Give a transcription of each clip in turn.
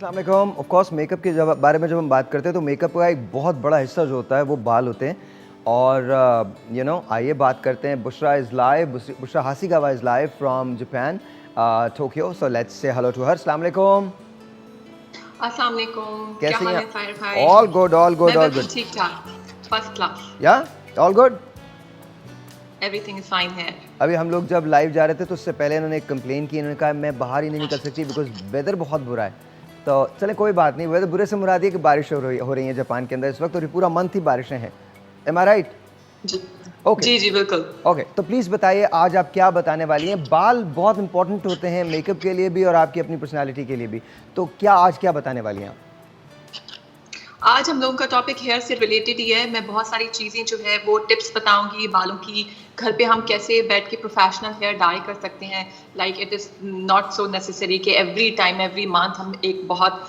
अस्सलाम वालेकुम। Of course makeup के जब बारे में जब हम बात करते हैं तो मेकअप का एक बहुत बड़ा हिस्सा जो होता है वो बाल होते हैं। और आइए बात करते हैं। Bushra is live, Bushra Hasegawa is live from Japan, Tokyo. So let's say hello to her. अस्सलाम वालेकुम। अस्सलाम वालेकुम, क्या कैसे हैं हाल है आप? ताहिर भाई? ऑल गुड, ऑल गुड, मैं ऑल बिल्कुल गुड। ठीक-ठाक, फर्स्ट क्लास, या all good. Everything is fine here. अभी हम लोग जब लाइव जा रहे थे तो उससे पहले इन्होंने एक कंप्लेन की। इन्होंने कहा मैं बाहर ही नहीं निकल सकती बिकॉज वेदर बहुत बुरा है। तो चले कोई बात नहीं, वेदर बुरे से मुराद ये कि बारिश हो रही है जापान के अंदर इस वक्त, और ये पूरा मंथ ही बारिशें हैं। एम आई राइट? जी, ओके। जी, जी, बिल्कुल। ओके, तो प्लीज़ बताइए आज आप क्या बताने वाली हैं। बाल बहुत इंपॉर्टेंट होते हैं मेकअप के लिए भी और आपकी अपनी पर्सनालिटी के लिए भी। तो क्या आज क्या बताने वाली हैं आप? आज हम लोगों का टॉपिक हेयर से रिलेटेड ही है। मैं बहुत सारी चीज़ें जो है वो टिप्स बताऊँगी बालों की, घर पे हम कैसे बैठ के प्रोफेशनल हेयर डाई कर सकते हैं। Like it is not so necessary कि एवरी टाइम, एवरी मंथ हम एक बहुत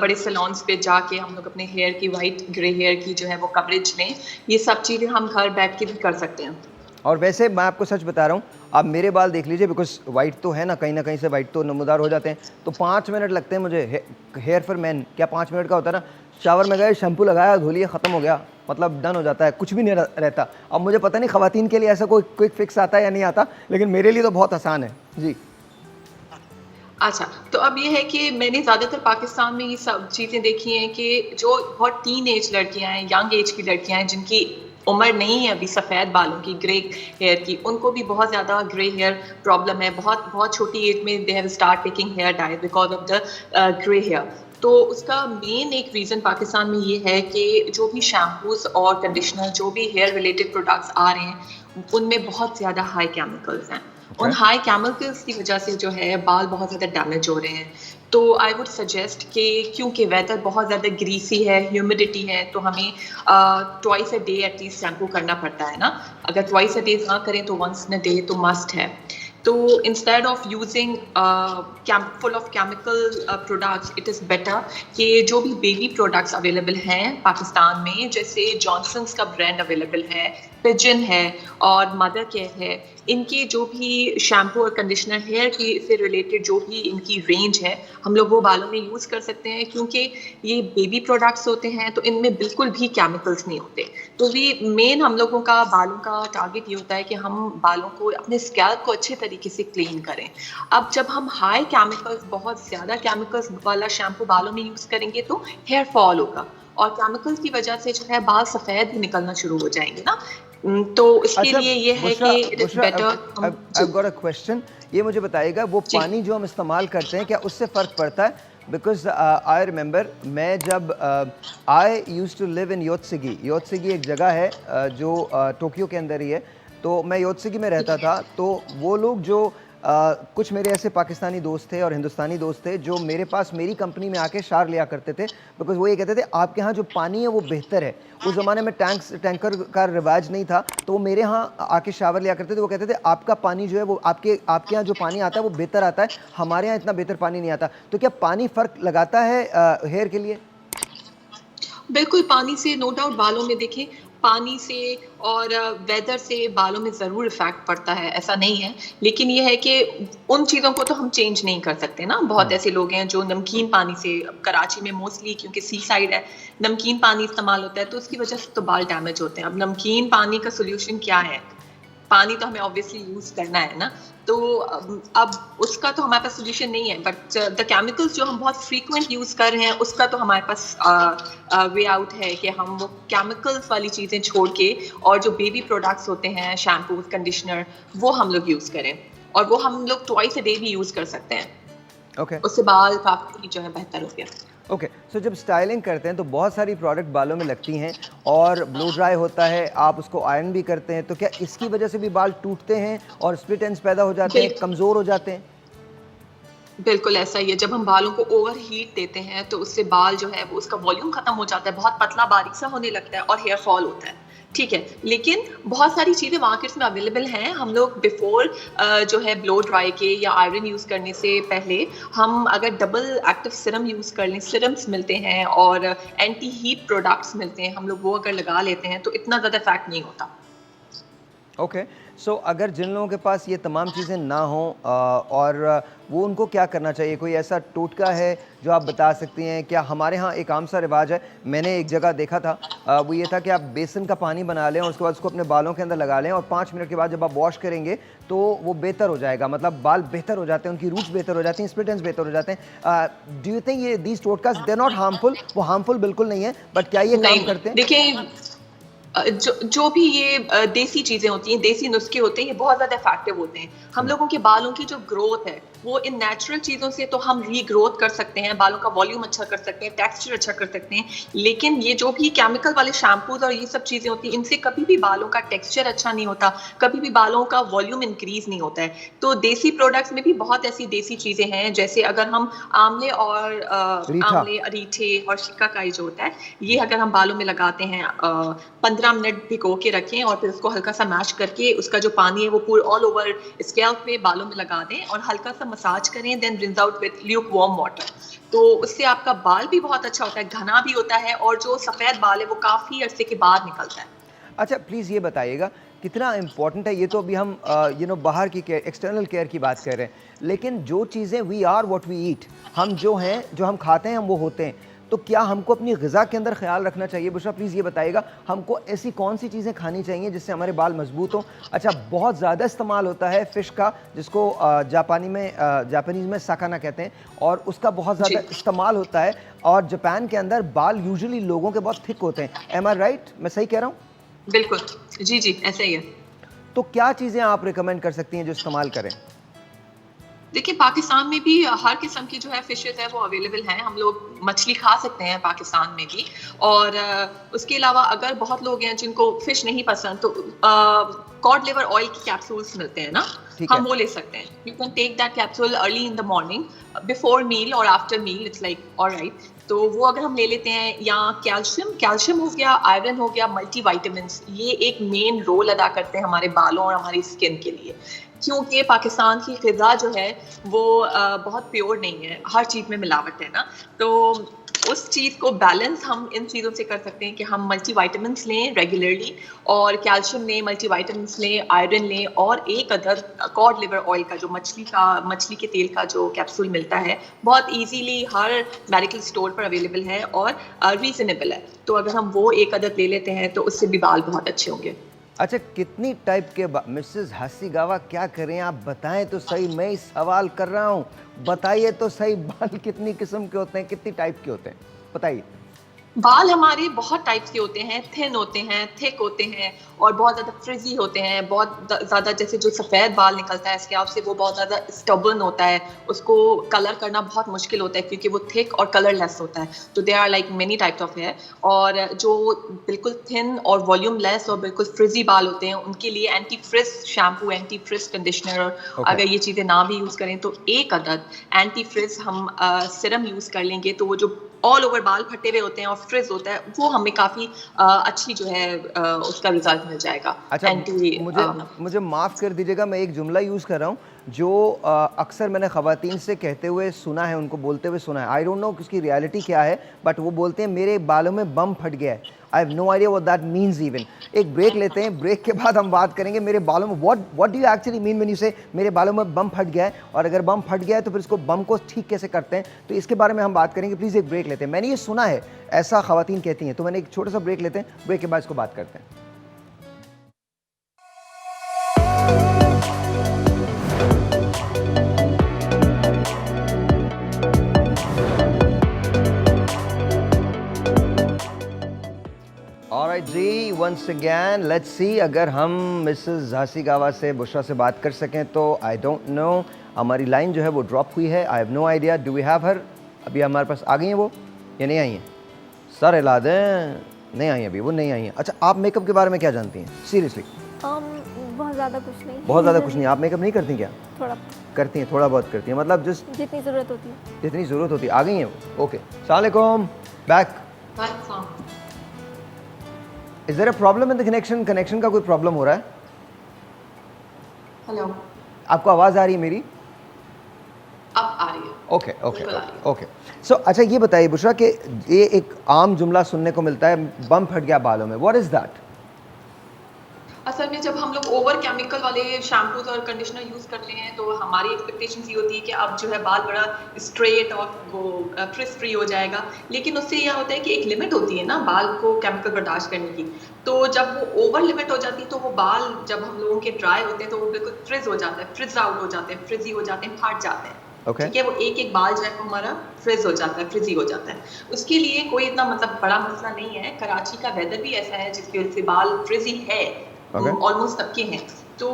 बड़े सैलून्स पे जाके हम लोग अपने हेयर की व्हाइट ग्रे हेयर की जो है वो कवरेज लें। ये सब चीज़ें हम घर बैठ के भी कर सकते हैं। और वैसे मैं आपको सच बता रहा हूँ, आप मेरे बाल देख लीजिए बिकॉज़ वाइट तो है ना, कहीं से वाइट तो नमूदार हो जाते हैं। तो 5 मिनट लगते हैं मुझे हेयर फॉर मेन। क्या 5 मिनट का होता है ना? शावर में गए, शैम्पू लगाया, धो लिए, ख़त्म हो गया। मतलब डन हो जाता है, कुछ भी नहीं रहता। अब मुझे पता नहीं ख़वातीन के लिए ऐसा कोई क्विक फिक्स आता है या नहीं आता, लेकिन मेरे लिए तो बहुत आसान है। जी। अच्छा, तो अब ये है कि मैंने ज़्यादातर पाकिस्तान में ये सब चीज़ें देखी हैं कि जो बहुत टीन एज लड़कियाँ हैं, यंग एज की लड़कियाँ हैं, जिनकी उम्र नहीं है अभी सफ़ेद बालों की, ग्रे हेयर की, उनको भी बहुत ज़्यादा ग्रे हेयर प्रॉब्लम है। बहुत बहुत छोटी एज में they have start taking hair dye because of the grey hair. तो उसका मेन एक रीज़न पाकिस्तान में ये है कि जो भी शैम्पूज़ और कंडीशनर, जो भी हेयर रिलेटेड प्रोडक्ट्स आ रहे हैं, उनमें बहुत ज़्यादा हाई केमिकल्स हैं। ओके। उन हाई केमिकल्स की वजह से जो है बाल बहुत ज़्यादा डैमेज हो रहे हैं। तो आई वुड सजेस्ट कि क्योंकि वेदर बहुत ज़्यादा ग्रीसी है, ह्यूमिडिटी है, तो हमें twice a day at least shampoo करना पड़ता है ना। अगर ट्वाइस अ डे ना करें तो वंस इन अ डे तो मस्ट है। तो instead of using full of chemical products, it is better कि जो भी बेबी प्रोडक्ट्स अवेलेबल हैं पाकिस्तान में, जैसे जॉनसन्स का ब्रांड अवेलेबल है, पिजन है और मदर केयर है, इनके जो भी शैम्पू और कंडीशनर हेयर की से रिलेटेड जो भी इनकी रेंज है, हम लोग वो बालों में यूज़ कर सकते हैं। क्योंकि ये बेबी प्रोडक्ट्स होते हैं तो इनमें बिल्कुल भी केमिकल्स नहीं होते। तो ये मेन हम लोगों का बालों का टारगेट ये होता है कि हम बालों को, अपने स्कैल्प को अच्छे तरीके से क्लीन करें। अब जब हम हाई केमिकल्स, बहुत ज़्यादा केमिकल्स वाला शैम्पू बालों में यूज़ करेंगे तो हेयर फॉल होगा और केमिकल्स की वजह से जो है बाल सफ़ेद भी निकलना शुरू हो जाएँगे ना। तो इसके अच्छा, लिए ये है बुशरा कि इट इज़ बुशरा बेटर हम आई जी, गॉट अ क्वेश्चन। ये मुझे बताइएगा, वो जी। पानी जो हम इस्तेमाल करते हैं क्या उससे फ़र्क पड़ता है? बिकॉज़ आई रिमेंबर मैं जब I used to live in Yotsugi. Yotsugi एक जगह है जो टोक्यो के अंदर ही है। तो मैं योत्सुगी में रहता था। तो वो लोग जो कुछ मेरे ऐसे पाकिस्तानी दोस्त थे और हिंदुस्तानी दोस्त थे जो मेरे पास मेरी कंपनी में आके शावर लिया करते थे, बिकॉज़ वो ये कहते थे आपके यहाँ जो पानी है वो बेहतर है। उस ज़माने में टैंकर का रिवाज नहीं था, तो वो मेरे यहाँ आके शावर लिया करते थे। वो कहते थे आपका पानी जो है वो आपके आपके यहाँ जो पानी आता है वो बेहतर आता है, हमारे यहाँ इतना बेहतर पानी नहीं आता। तो क्या पानी फ़र्क लगाता है हेयर के लिए? बिल्कुल, पानी से नो डाउट बालों में देखें, पानी से और वेदर से बालों में ज़रूर इफ़ेक्ट पड़ता है, ऐसा नहीं है। लेकिन ये है कि उन चीज़ों को तो हम चेंज नहीं कर सकते ना। बहुत हुँ। ऐसे लोग हैं जो नमकीन पानी से, कराची में मोस्टली क्योंकि सी साइड है, नमकीन पानी इस्तेमाल होता है, तो उसकी वजह से तो बाल डैमेज होते हैं। अब नमकीन पानी का सॉल्यूशन क्या है? पानी तो हमें ऑब्वियसली यूज़ करना है ना। तो अब उसका तो हमारे पास सॉल्यूशन नहीं है, बट द केमिकल्स जो हम बहुत फ्रीक्वेंट यूज़ कर रहे हैं, उसका तो हमारे पास वे आउट है कि हम वो केमिकल्स वाली चीज़ें छोड़ के और जो बेबी प्रोडक्ट्स होते हैं, शैम्पूज़, कंडीशनर, वो हम लोग यूज़ करें। और वो हम लोग ट्वाइस अ डे भी यूज़ कर सकते हैं। ओके। उससे बाल काफ़ी जो है बेहतर हो गया। ओके, सो जब स्टाइलिंग करते हैं तो बहुत सारी प्रोडक्ट बालों में लगती हैं और ब्लो ड्राई होता है, आप उसको आयरन भी करते हैं। तो क्या इसकी वजह से भी बाल टूटते हैं और स्प्लिट एंड्स पैदा हो जाते हैं, बिल्कुल। कमज़ोर हो जाते हैं? बिल्कुल ऐसा ही है, जब हम बालों को ओवर हीट देते हैं तो उससे बाल जो है वो उसका वॉल्यूम ख़त्म हो जाता है, बहुत पतला बारीक सा होने लगता है और हेयर फॉल होता है, ठीक है। लेकिन बहुत सारी चीज़ें मार्केट्स में अवेलेबल हैं। हम लोग बिफ़ोर जो है ब्लो ड्राई के या आयरन यूज़ करने से पहले हम अगर डबल एक्टिव सीरम यूज़ कर लें, सीरम्स मिलते हैं और एंटी हीट प्रोडक्ट्स मिलते हैं, हम लोग वो अगर लगा लेते हैं तो इतना ज़्यादा इफ़ेक्ट नहीं होता। ओके, सो अगर जिन लोगों के पास ये तमाम चीज़ें ना हों और वो उनको क्या करना चाहिए? कोई ऐसा टोटका है जो आप बता सकती हैं? क्या हमारे यहाँ एक आम सा रिवाज है, मैंने एक जगह देखा था, वो ये था कि आप बेसन का पानी बना लें और उसके बाद उसको अपने बालों के अंदर लगा लें और 5 मिनट के बाद जब आप वॉश करेंगे तो वो बेहतर हो जाएगा, मतलब बाल बेहतर हो जाते हैं, उनकी रूट्स बेहतर हो जाती हैं, स्प्लिट एंड्स बेहतर हो जाते हैं। डू यू थिंक ये दीज टोटकास दे आर नॉट हार्मफुल? वो हार्मफुल बिल्कुल नहीं है, बट क्या ये काम नहीं, करते हैं? देखिए जो भी ये देसी चीजें होती हैं, देसी नुस्खे होते हैं, ये बहुत ज्यादा इफेक्टिव होते हैं। हम लोगों के बालों की जो ग्रोथ है वो इन नेचुरल चीजों से तो हम रीग्रोथ कर सकते हैं, बालों का वॉल्यूम अच्छा कर सकते हैं, टेक्सचर अच्छा कर सकते हैं, लेकिन ये जो भी केमिकल वाले शैम्पूज और ये सब चीजें होती हैं, इनसे कभी भी बालों का टेक्सचर अच्छा नहीं होता, कभी भी बालों का वॉल्यूम इंक्रीज नहीं होता है। तो देसी प्रोडक्ट्स में भी बहुत ऐसी देसी चीजें हैं, जैसे अगर हम आंवले और रीठा। आंवले, अरीठे और शिकाकाई जो होता है, ये अगर हम बालों में लगाते हैं, 15 मिनट भिगो के रखें और फिर उसको हल्का सा मैश करके उसका जो पानी है वो पूरे ऑल ओवर स्कैल्प पे बालों में लगा दें और हल्का सा मसाज करें, then rinse out with lukewarm water. तो उससे आपका बाल भी बहुत अच्छा होता है, घना भी होता है और जो सफेद बाल है वो काफी अरसे के बाद निकलता है। अच्छा प्लीज़ ये बताइएगा कितना इम्पोर्टेंट है ये, तो अभी हम बाहर की केयर, एक्सटर्नल केयर की बात कर रहे हैं, लेकिन जो चीज़ें we are what we eat, हम जो हैं, जो हम खाते हैं हम वो होते हैं, तो क्या हमको अपनी ग़िज़ा के अंदर ख्याल रखना चाहिए? बुशरा प्लीज़ ये बताइएगा हमको ऐसी कौन सी चीज़ें खानी चाहिए जिससे हमारे बाल मजबूत हों? अच्छा, बहुत ज़्यादा इस्तेमाल होता है फ़िश का, जिसको जापानीज़ में साकाना कहते हैं, और उसका बहुत ज़्यादा जी इस्तेमाल होता है, और जापान के अंदर बाल यूजुअली लोगों के बहुत थिक होते हैं। एम आई राइट? मैं सही कह रहा हूँ? बिल्कुल, जी जी ऐसा ही है। तो क्या चीज़ें आप रिकमेंड कर सकती हैं जो इस्तेमाल करें? देखिए पाकिस्तान में भी हर किस्म की जो है फिशेस है वो अवेलेबल हैं, हम लोग मछली खा सकते हैं पाकिस्तान में भी। और उसके अलावा अगर बहुत लोग हैं जिनको फिश नहीं पसंद, तो कॉड लिवर ऑयल की कैप्सूल्स मिलते हैं ना, ठीक हम है। वो ले सकते हैं। You can take that capsule early in the morning, before meal और after meal, it's like alright. तो वो अगर हम ले लेते हैं, या कैल्शियम कैल्शियम हो गया, आयरन हो गया, मल्टी वाइटामिन्स, ये एक मेन रोल अदा करते हैं हमारे बालों और हमारी स्किन के लिए, क्योंकि पाकिस्तान की ग़िज़ा जो है वो बहुत प्योर नहीं है, हर चीज़ में मिलावट है ना। तो उस चीज़ को बैलेंस हम इन चीज़ों से कर सकते हैं कि हम मल्टीविटामिन्स लें रेगुलरली, और कैल्शियम लें, मल्टीविटामिन्स लें, आयरन लें, और एक अदर कॉड लिवर ऑयल का जो मछली के तेल का जो कैप्सूल मिलता है, बहुत इजीली हर मेडिकल स्टोर पर अवेलेबल है और रीजनेबल है। तो अगर हम वो एक अदद ले लेते हैं तो उससे भी बाल बहुत अच्छे होंगे। अच्छा, कितनी टाइप के मिसेस हसीगावा क्या करें, आप बताएं तो सही, मैं ही सवाल कर रहा हूँ, बताइए तो सही, बाल कितनी किस्म के होते हैं, कितनी टाइप के होते हैं, बताइए। बाल हमारे बहुत टाइप्स के होते हैं, थिन होते हैं, थिक होते हैं, और बहुत ज़्यादा फ्रिजी होते हैं। बहुत ज़्यादा जैसे जो सफ़ेद बाल निकलता है स्कैल्प से, वो बहुत ज़्यादा स्टबर्न होता है, उसको कलर करना बहुत मुश्किल होता है क्योंकि वो थिक और कलरलेस होता है। तो they are like many types of hair. और जो बिल्कुल थिन और वॉल्यूमलेस और बिल्कुल फ्रिजी बाल होते हैं, उनके लिए anti fridge shampoo, anti fridge conditioner, okay. अगर ये चीज़ें ना भी यूज़ करें तो एक अदद एंटी फ्रिज हम सिरम यूज़ कर लेंगे, तो वो जो ऑल ओवर बाल फटे हुए होते हैं और फ्रिज होता है, वो हमें काफ़ी अच्छी जो है उसका रिजल्ट मिल जाएगा। अच्छा, एंटी मुझे मुझे माफ़ कर दीजिएगा, मैं एक जुमला यूज़ कर रहा हूँ जो अक्सर मैंने ख़वातीन से कहते हुए सुना है, उनको बोलते हुए सुना है। आई डोंट नो कि उसकी रियलिटी क्या है, बट वो बोलते हैं मेरे बालों में बम फट गया है। I have no idea what that means even. एक ब्रेक लेते हैं, ब्रेक के बाद हम बात करेंगे मेरे बालों में what do you actually mean when you से मेरे बालों में बम फट गया है, और अगर बम फट गया है तो फिर इसको बम को ठीक कैसे करते हैं, तो इसके बारे में हम बात करेंगे। प्लीज़ एक ब्रेक लेते हैं, मैंने ये सुना है, ऐसा ख़वातीन कहती हैं, तो मैंने एक छोटा सा ब्रेक लेते हैं, ब्रेक के बाद इसको बात करते हैं। ऑलराइट जी, वंस अगैन लेट्स सी अगर हम मिसेस हसीगावा से, बुशरा से बात कर सकें तो। आई डोंट नो, हमारी लाइन जो है वो ड्रॉप हुई है। I have no idea, do we have her? अभी हमारे पास आ गई हैं वो या नहीं आई हैं? सर हिला दें, नहीं आई हैं अभी, वो नहीं आई हैं। अच्छा, आप मेकअप के बारे में क्या जानती हैं सीरियसली? बहुत ज़्यादा कुछ नहीं। बहुत ज़्यादा कुछ नहीं, आप मेकअप नहीं करती क्या? थोड़ा करती हैं, थोड़ा बहुत करती हैं, मतलब जस्ट जितनी ज़रूरत होती है। जितनी ज़रूरत होती है। आ गई हैं वो? ओके, अस्सलाम वालेकुम, back. Is there a problem in the connection का कोई प्रॉब्लम हो रहा है? हेलो, आपको आवाज़ आ रही है मेरी? अब आ रही है। Okay okay okay. सो अच्छा ये बताइए बुशरा कि ये एक आम जुमला सुनने को मिलता है, बम फट गया बालों में, व्हाट इज दैट? असल में जब हम लोग ओवर केमिकल वाले शैम्पूज और कंडीशनर यूज करते हैं तो हमारी एक्सपेक्टेशंस ये होती है कि अब जो है बाल बड़ा स्ट्रेट और वो फ्रिज फ्री हो जाएगा, लेकिन उससे यह होता है कि एक लिमिट होती है ना बाल को केमिकल बर्दाश्त करने की। तो जब वो ओवर लिमिट हो जाती है तो वो बाल जब हम लोगों के ड्राई होते हैं तो वो बिल्कुल फ्रिज हो जाता है, फ्रिज आउट हो जाते हैं, फ्रिजी हो जाते हैं, फट जाते हैं। Okay. ठीक है, वो एक एक बाल जो है वो हमारा फ्रिज हो जाता है, फ्रिजी हो जाता है। उसके लिए कोई इतना मतलब बड़ा मसला नहीं है। कराची का वेदर भी ऐसा है जिसकी वजह से बाल फ्रिजी है, ऑलमोस्ट सबके हैं। तो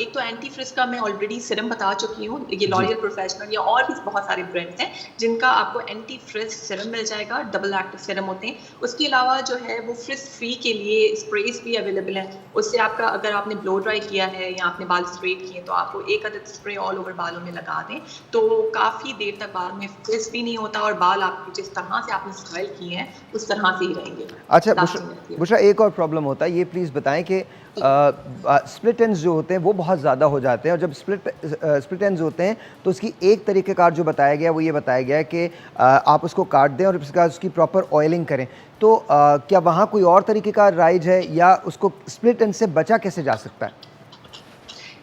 एक तो एंटी फ्रिज का मैं ऑलरेडी सिरम बता चुकी हूँ, ये लॉरियल प्रोफेशनल या और भी बहुत सारे ब्रांड्स हैं जिनका आपको एंटी फ्रिज सिरम मिल जाएगा, डबल एक्टिव सिरम होते हैं। उसके अलावा जो है वो फ्रिज फ्री के लिए स्प्रेस भी अवेलेबल हैं। उससे आपका अगर आपने ब्लो ड्राई किया है या आपने बाल स्ट्रेट किए तो आप वो एक अदद स्प्रे ऑल ओवर बालों में लगा दें तो काफ़ी देर तक बाल में फ्रिज भी नहीं होता और बाल आपके जिस तरह से आपने स्टाइल किए हैं उस तरह से ही रहेंगे। अच्छा बुशरा, एक और प्रॉब्लम होता है, ये प्लीज़ बताएं कि स्प्लिट एंड्स जो होते हैं वो बहुत ज़्यादा हो जाते हैं, और जब स्प्लिट एंड्स होते हैं तो उसकी एक तरीक़ेकार जो बताया गया वो ये बताया गया है कि आप उसको काट दें और उसके बाद उसकी प्रॉपर ऑयलिंग करें। तो क्या वहाँ कोई और तरीक़ेकार राइज है या उसको स्प्लिट एंड से बचा कैसे जा सकता है?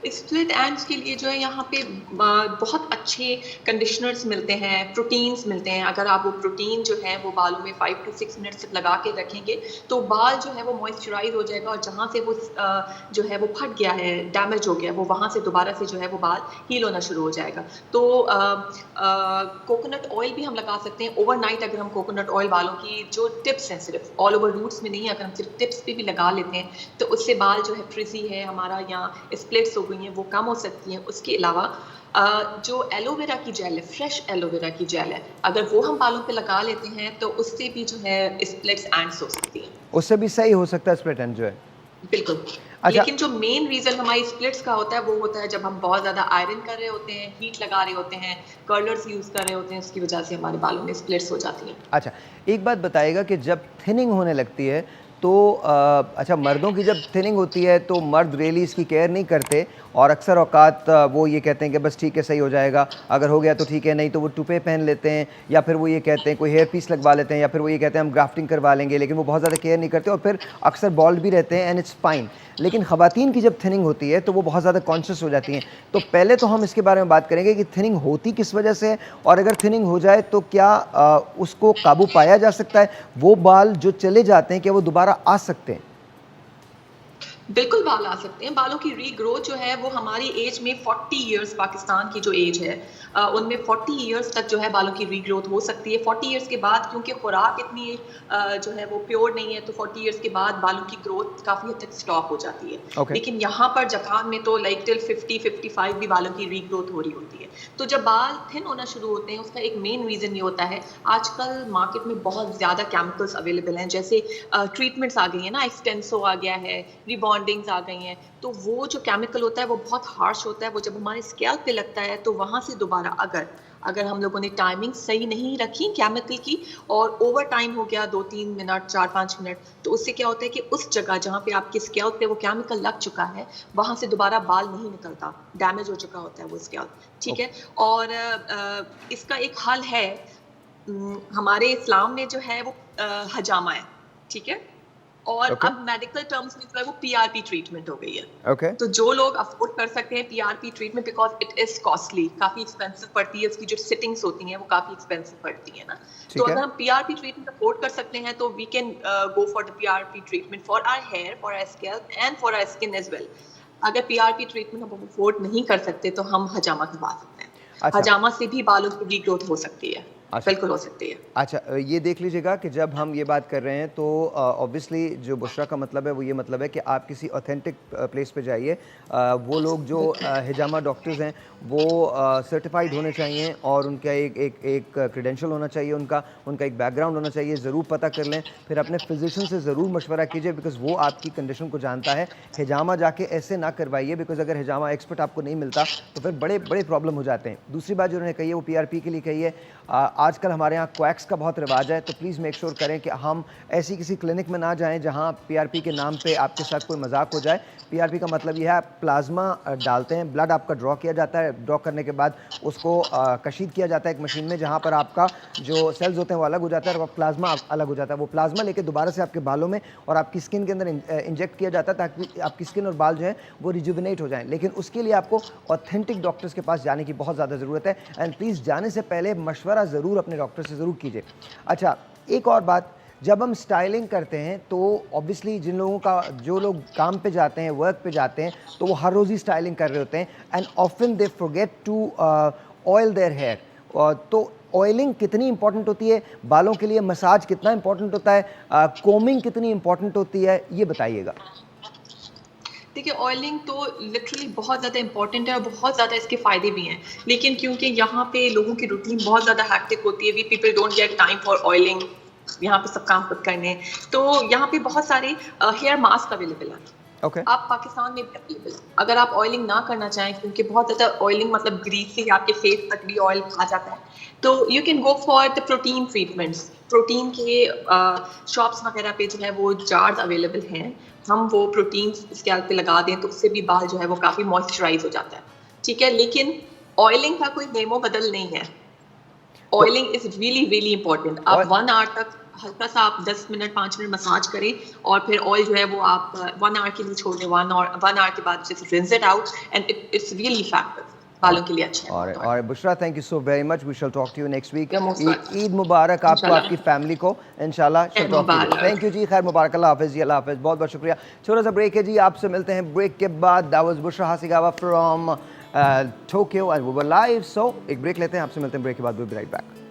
स्प्लिट एंड्स के लिए जो है यहाँ पे बहुत अच्छे कंडीशनर्स मिलते हैं, प्रोटीन्स मिलते हैं। अगर आप वो प्रोटीन जो है वो बालों में 5 to 6 मिनट तक लगा के रखेंगे तो बाल जो है वो मॉइस्चराइज हो जाएगा और जहाँ से वो जो है वो फट गया है, डैमेज हो गया, वो वहाँ से दोबारा से जो है वो बाल हील होना शुरू हो जाएगा। तो कोकोनट ऑयल भी हम लगा सकते हैं ओवरनाइट। अगर हम कोकोनट ऑयल बालों की जो टिप्स हैं, सिर्फ ऑल ओवर रूट्स में नहीं, अगर हम सिर्फ टिप्स पे भी लगा लेते हैं तो उससे बाल जो है फ्रिजी है हमारा या स्प्लिट्स हो गई हैं वो कम हो सकती हैं। उसके अलावा जो एलोवेरा की जेल है, फ्रेश एलोवेरा की जेल है, अगर वो हम बालों पे लगा लेते हैं तो उससे भी जो है स्प्लिट्स एंड्स हो सकती हैं। उससे भी सही हो सकता है स्प्लिट एंड जो है? बिल्कुल। अच्छा। लेकिन जो मेन रीजन हमारी स्प्लिट्स का होता है वो होता है जब हम बहुत ज्यादा आयरन कर रहे होते हैं, हीट लगा रहे होते हैं, कर्लर्स यूज कर रहे होते हैं, उसकी वजह से हमारे बालों में स्प्लिट्स हो जाती हैं। अच्छा, एक बात बताइएगा कि जब थिनिंग होने लगती है तो अच्छा, मर्दों की जब थिनिंग होती है तो मर्द रियली इसकी केयर नहीं करते और अक्सर औकात वो ये कहते हैं कि बस ठीक है, सही हो जाएगा, अगर हो गया तो ठीक है, नहीं तो वो टुपे पहन लेते हैं, या फिर वो ये कहते हैं कोई हेयर पीस लगवा लेते हैं, या फिर वो ये कहते हैं हम ग्राफ्टिंग करवा लेंगे, लेकिन वो बहुत ज़्यादा केयर नहीं करते और फिर अक्सर बॉल्ड भी रहते हैं एंड इट्स फाइन। लेकिन ख़वातीन की जब थिनिंग होती है तो वो बहुत ज़्यादा कॉन्शियस हो जाती हैं। तो पहले तो हम इसके बारे में बात करेंगे कि थिनिंग होती किस वजह से है, और अगर थिनिंग हो जाए तो क्या उसको काबू पाया जा सकता है? वो बाल जो चले जाते हैं क्या वो दोबारा आ सकते हैं? बिल्कुल बाल आ सकते हैं। बालों की रीग्रोथ जो है वो हमारी एज में 40 इयर्स, पाकिस्तान की जो एज है उनमें 40 इयर्स तक जो है बालों की रीग्रोथ हो सकती है। 40 इयर्स के बाद क्योंकि खुराक इतनी जो है वो प्योर नहीं है तो 40 इयर्स के बाद बालों की ग्रोथ काफ़ी हद तक स्टॉप हो जाती है। Okay. लेकिन यहाँ पर जापान में तो लाइक टिल 50-55 भी बालों की रीग्रोथ हो रही होती है। तो जब बाल थिन होना शुरू होते हैं उसका एक मेन रीज़न ये होता है, आजकल मार्केट में बहुत ज़्यादा केमिकल्स अवेलेबल हैं, जैसे ट्रीटमेंट्स आ गई हैं ना, एक्सटेंसो आ गया है, रिबॉन्डिंग्स आ गई हैं। तो वो जो केमिकल होता है वो बहुत हार्श होता है, वो जब हमारे स्कैल्प पे लगता है तो वहाँ से दोबारा अगर हम लोगों ने टाइमिंग सही नहीं रखी केमिकल की और ओवर टाइम हो गया 2-3 मिनट, 4-5 मिनट, तो उससे क्या होता है कि उस जगह जहाँ पे आपके स्कैल्प पे वो केमिकल लग चुका है वहाँ से दोबारा बाल नहीं निकलता, डैमेज हो चुका होता है वो स्कैल्प। ठीक है, और इसका एक हल है, हमारे इस्लाम में जो है वो हजामा है। ठीक है, और अब मेडिकल टर्म्स में जो है वो पीआरपी ट्रीटमेंट हो गई है। तो जो लोग अफोर्ड कर सकते हैं PRP treatment, because it is costly, काफी एक्सपेंसिव पड़ती है, उसकी जो सिटिंग्स होती हैं वो काफी एक्सपेंसिव पड़ती है ना। तो अगर हम पीआरपी ट्रीटमेंट अफोर्ड कर सकते हैं तो we can go for the PRP treatment for our hair, for our scalp and for our skin as well. अगर पीआरपी ट्रीटमेंट हम अफोर्ड नहीं कर सकते तो हम हजामा करवा सकते हैं। अच्छा। हजामा से भी बालों की रीग्रोथ हो सकती है। अच्छा। बिल्कुल हो सकती है। अच्छा, ये देख लीजिएगा कि जब हम ये बात कर रहे हैं तो ऑब्वियसली जो बुशरा का मतलब है वो ये मतलब है कि आप किसी ऑथेंटिक प्लेस पे जाइए। वो लोग जो हिजामा डॉक्टर्स हैं वो सर्टिफाइड होने चाहिए और उनका एक क्रेडेंशियल होना चाहिए, उनका एक बैकग्राउंड होना चाहिए। ज़रूर पता कर लें, फिर अपने फिजिशियन से ज़रूर मशवरा कीजिए, बिकॉज़ वो आपकी कंडीशन को जानता है। हिजामा जाके ऐसे ना करवाइए, बिकॉज़ अगर हिजामा एक्सपर्ट आपको नहीं मिलता तो फिर बड़े बड़े प्रॉब्लम हो जाते हैं। दूसरी बात जो उन्होंने कही है वो पीआरपी के लिए कही है। आजकल हमारे यहाँ क्वैक्स का बहुत रिवाज है, तो प्लीज़ मेक श्योर करें कि हम ऐसी किसी क्लिनिक में ना जाएं जहाँ पीआरपी के नाम पे आपके साथ कोई मजाक हो जाए। पीआरपी का मतलब यह है आप प्लाज्मा डालते हैं, ब्लड आपका ड्रॉ किया जाता है, ड्रॉ करने के बाद उसको कशीद किया जाता है एक मशीन में, जहाँ पर आपका जो सेल्स होते हैं वो अलग हो जाता है और प्लाज्मा अलग हो जाता है। वो प्लाज्मा लेके दोबारा से आपके बालों में और आपकी स्किन के अंदर इंजेक्ट किया जाता है ताकि आपकी स्किन और बाल जो है वो रिजुविनेट हो जाएं। लेकिन उसके लिए आपको ऑथेंटिक डॉक्टर्स के पास जाने की बहुत ज़्यादा ज़रूरत है, एंड प्लीज़ जाने से पहले मशवरा ज़रूर अपने डॉक्टर से ज़रूर कीजिए। अच्छा, एक और बात, जब हम स्टाइलिंग करते हैं तो ऑब्वियसली जो लोग काम पे जाते हैं, वर्क पे जाते हैं, तो वो हर रोज़ ही स्टाइलिंग कर रहे होते हैं, and often they forget to oil their hair. तो ऑयलिंग कितनी इंपॉर्टेंट होती है बालों के लिए, मसाज कितना इंपॉर्टेंट होता है, कोमिंग कितनी इंपॉर्टेंट होती है, ये बताइएगा। देखिए, ऑयलिंग तो लिटरली बहुत ज़्यादा इंपॉर्टेंट है और बहुत ज़्यादा इसके फ़ायदे भी हैं, लेकिन क्योंकि यहाँ पे लोगों की रूटीन बहुत ज़्यादा हैक्टिक होती है, we people don't get time for oiling, यहाँ पे सब काम खुद करने हैं, तो यहाँ पे बहुत सारे हेयर मास्क अवेलेबल हैं। Okay. आप पाकिस्तान में भी अवेलेबल, अगर आप ऑयलिंग ना करना चाहें क्योंकि बहुत ज़्यादा ऑयलिंग मतलब ग्रीसी, आपके फेस तक भी ऑयल आ जाता है, तो you can go for the protein treatments. Protein के शॉप्स वगैरह पे जो है वो जार्स अवेलेबल हैं, हम वो प्रोटीन स्कैल्प पे लगा दें तो उससे भी बाल जो है वो काफ़ी मॉइस्चराइज हो जाता है, ठीक है। लेकिन ऑयलिंग का कोई नेमो बदल नहीं है, oiling is really really important. आप 1 आवर तक हल्का सा आप 10 मिनट 5 मिनट मसाज करें और फिर ऑयल जो है वो आप 1 आवर के लिए छोड़ दें, 1 आवर के बाद जैसे rinse it out and it's really effective, बालों के लिए अच्छा है। और Bushra, thank you so very much, we shall talk to you next week. You're most welcome. Eid मुबारक आपको, आपकी फैमिली को, इंशाल्लाह। थैंक यू जी, खैर मुबारक, अल्लाह हाफिज़ जी, अल्लाह हाफिज़, बहुत बहुत शुक्रिया। छोटा सा ब्रेक है जी, आपसे मिलते हैं ब्रेक के बाद। That was Bushra Hasegawa from Tokyo and we were live. So एक ब्रेक लेते हैं, आपसे मिलते हैं ब्रेक के बाद, we will be right back.